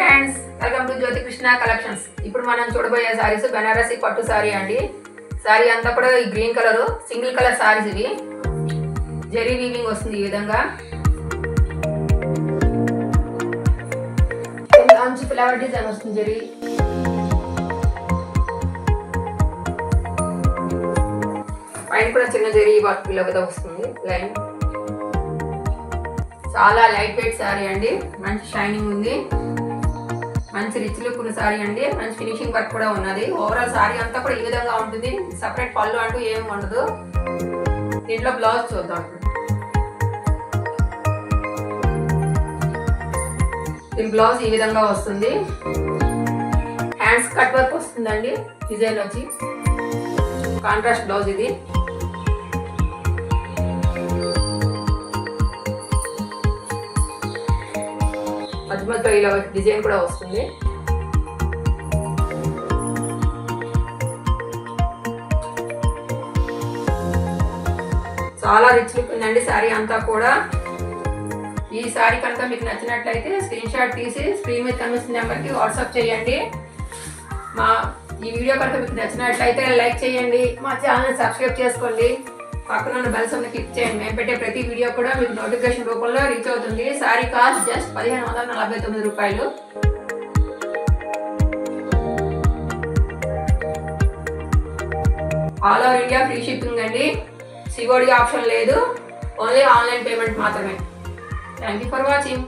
Friends, welcome to Jyothi Krishna collections. ఇప్పుడు మనం చూడబోయే సారీస్ బనారసి పట్టు సారీ అండి. సారీ అంతా కూడా ఈ green colour single colour saris. ఇవి జరీ వీవింగ్ వస్తుంది ఈ విధంగా. మంచి ఫ్లవర్ డిజైన్ వస్తుంది జరీ. పైన కూడా చిన్న జరీ వర్క్ లాగా వస్తుంది లైన్. చాలా లైట్ వెయిట్ సారీ అండి, మంచి షైనింగ్ ఉంది, మంచి రిచ్ లుక్ ఉన్న సారీ అండి. మంచి ఫినిషింగ్ వర్క్ కూడా ఉన్నది. ఓవరాల్ సారీ అంతా కూడా ఈ విధంగా ఉంటుంది. సపరేట్ పళ్ళు అంటూ ఏమి ఉండదు. దీంట్లో బ్లౌజ్ చూద్దాం. దీని బ్లౌజ్ ఈ విధంగా వస్తుంది. హ్యాండ్స్ కట్ వర్క్ వస్తుందండి. డిజైన్ వచ్చి కాంట్రాస్ట్ బ్లౌజ్. ఇది మధ్యలో ఇలా డిజైన్ కూడా వస్తుంది. చాలా రిచ్ లుక్ ఉందండి సారీ అంతా కూడా. ఈ సారీ కనుక మీకు నచ్చినట్లయితే స్క్రీన్ షాట్ తీసి స్క్రీన్ మీద కనిపిస్తున్న నెంబర్కి వాట్సాప్ చేయండి. ఈ వీడియో కనుక మీకు నచ్చినట్లయితే లైక్ చేయండి, మా ఛానల్ సబ్స్క్రైబ్ చేసుకోండి, పక్కన ఉన్న బెల్ సింబల్ క్లిక్ చేయండి. మేము పెట్టే ప్రతి వీడియో కూడా మీకు నోటిఫికేషన్ రూపంలో రీచ్ అవుతుంది. సారీ కాస్ట్ జస్ట్ 1549 రూపాయలు. All over India free shipping అండి. సిఓడి ఆప్షన్ లేదు, ఓన్లీ ఆన్లైన్ పేమెంట్ మాత్రమే. Thank you for watching.